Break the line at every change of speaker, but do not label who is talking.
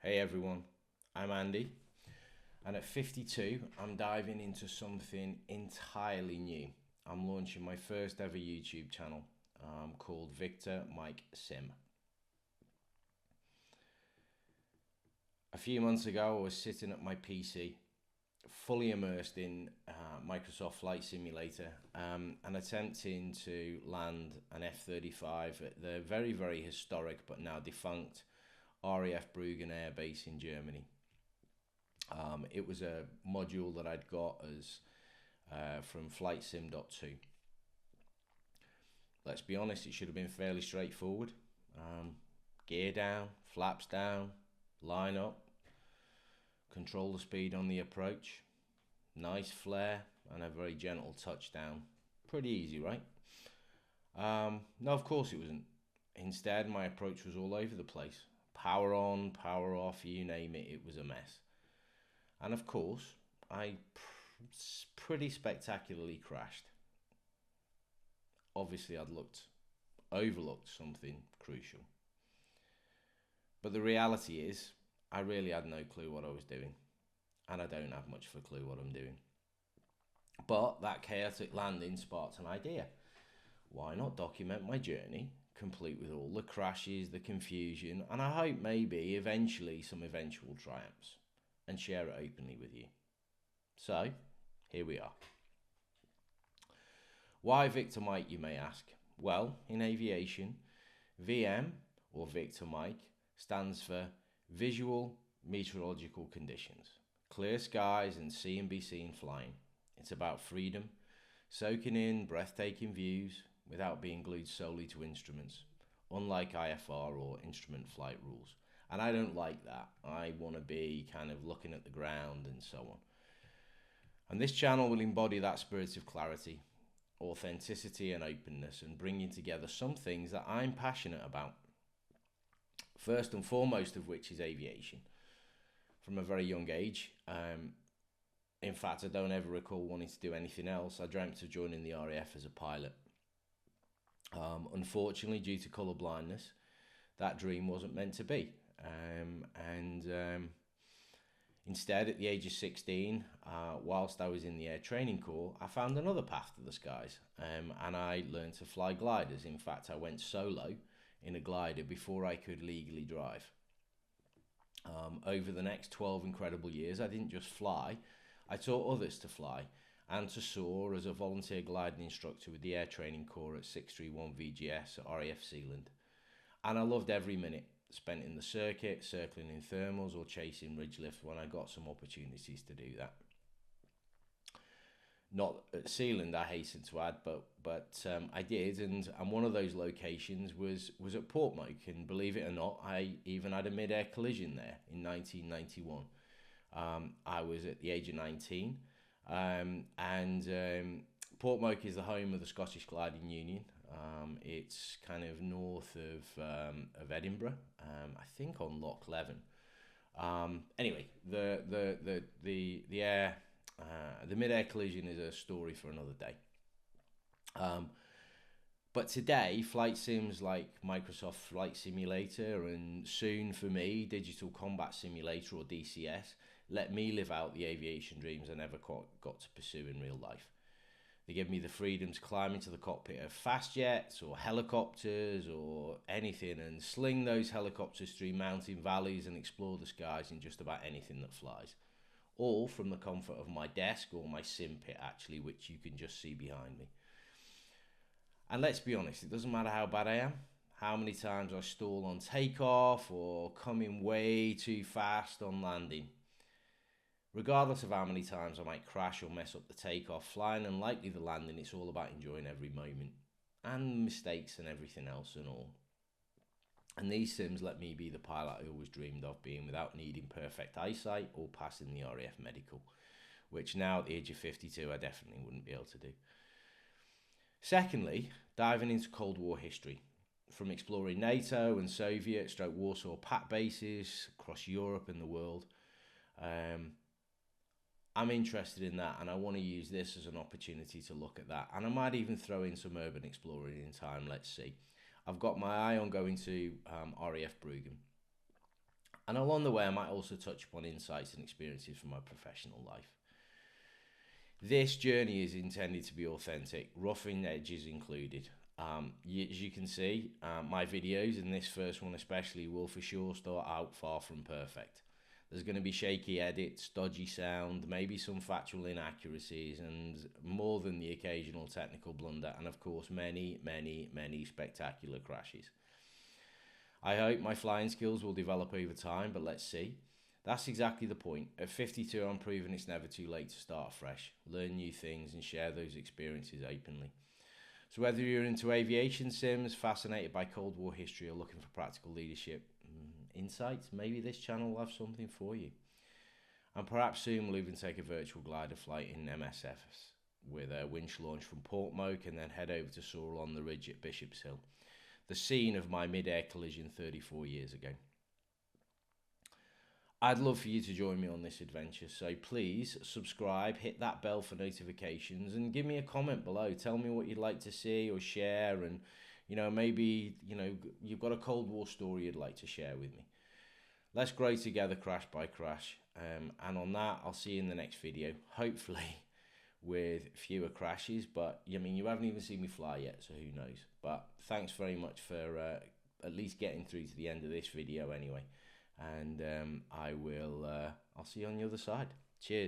Hey everyone, I'm Andy, and at 52, I'm diving into something entirely new. I'm launching my first ever YouTube channel called Victor Mike Sim. A few months ago, I was sitting at my PC, fully immersed in Microsoft Flight Simulator and attempting to land an F-35 at the very, very historic but now defunct RAF Bruggen Air Base in Germany. It was a module that I'd got as from Flight Sim 2. Let's be honest, it should have been fairly straightforward. Um, Gear down, flaps down, line up, control the speed on the approach, nice flare, and a very gentle touchdown. Pretty easy, right? No, of course it wasn't. Instead, my approach was all over the place. Power on, power off, you name it, it was a mess. And of course, I pretty spectacularly crashed. Obviously, I'd overlooked something crucial. But the reality is, I really had no clue what I was doing. And I don't have much of a clue what I'm doing. But that chaotic landing sparked an idea. Why not document my journey, complete with all the crashes, the confusion, and I hope maybe eventually some eventual triumphs, and share it openly with you. So, here we are. Why Victor Mike, you may ask? Well, in aviation, VM, or Victor Mike, stands for Visual Meteorological Conditions. Clear skies and see and be seen flying. It's about freedom, soaking in breathtaking views without being glued solely to instruments, unlike IFR or instrument flight rules. And I don't like that. I want to be kind of looking at the ground and so on. And this channel will embody that spirit of clarity, authenticity and openness, and bringing together some things that I'm passionate about. First and foremost of which is aviation. From a very young age, in fact, I don't ever recall wanting to do anything else. I dreamt of joining the RAF as a pilot. Unfortunately, due to colour blindness, that dream wasn't meant to be. Instead, at the age of 16, whilst I was in the Air Training Corps, I found another path to the skies, and I learned to fly gliders. In fact, I went solo in a glider before I could legally drive. Over the next 12 incredible years, I didn't just fly, I taught others to fly and to soar as a volunteer gliding instructor with the Air Training Corps at 631 VGS at RAF Sealand. And I loved every minute spent in the circuit, circling in thermals or chasing ridge lifts when I got some opportunities to do that. Not at Sealand, I hasten to add, but I did, and one of those locations was at Portmoak, and believe it or not, I even had a mid-air collision there in 1991. I was at the age of 19, and Portmoak is the home of the Scottish Gliding Union. It's kind of north of Edinburgh, I think on Loch Leven. Anyway, the mid-air collision is a story for another day. But today, flight sims like Microsoft Flight Simulator and soon for me, Digital Combat Simulator or DCS, let me live out the aviation dreams I never got to pursue in real life. They give me the freedom to climb into the cockpit of fast jets or helicopters or anything and sling those helicopters through mountain valleys and explore the skies in just about anything that flies. All from the comfort of my desk or my sim pit, actually, which you can just see behind me. And let's be honest, it doesn't matter how bad I am, how many times I stall on takeoff or come in way too fast on landing. Regardless of how many times I might crash or mess up the takeoff, flying and likely the landing, it's all about enjoying every moment and mistakes and everything else and all. And these sims let me be the pilot I always dreamed of being without needing perfect eyesight or passing the RAF medical, which now at the age of 52 I definitely wouldn't be able to do. Secondly, diving into Cold War history, from exploring NATO and Soviet / Warsaw Pact bases across Europe and the world. I'm interested in that, and I want to use this as an opportunity to look at that. And I might even throw in some urban exploring in time, let's see. I've got my eye on going to RAF Bruggen. And along the way, I might also touch upon insights and experiences from my professional life. This journey is intended to be authentic, roughing edges included. As you can see, my videos, and this first one especially, will for sure start out far from perfect. There's going to be shaky edits, dodgy sound, maybe some factual inaccuracies, and more than the occasional technical blunder, and of course many, many, many spectacular crashes. I hope my flying skills will develop over time, but let's see. That's exactly the point. At 52, I'm proving it's never too late to start fresh, learn new things, and share those experiences openly. So whether you're into aviation sims, fascinated by Cold War history, or looking for practical leadership insights, maybe this channel will have something for you. And perhaps soon we'll even take a virtual glider flight in MSFS with a winch launch from Portmoak and then head over to soar on the ridge at Bishop's Hill, the scene of my mid-air collision 34 years ago. I'd love for you to join me on this adventure, so please subscribe, hit that bell for notifications, and give me a comment below. Tell me what you'd like to see or share, and maybe you've got a Cold War story you'd like to share with me. Let's grow together, crash by crash. And on that, I'll see you in the next video, hopefully with fewer crashes. But you haven't even seen me fly yet, so who knows. But thanks very much for at least getting through to the end of this video anyway. And I'll see you on the other side.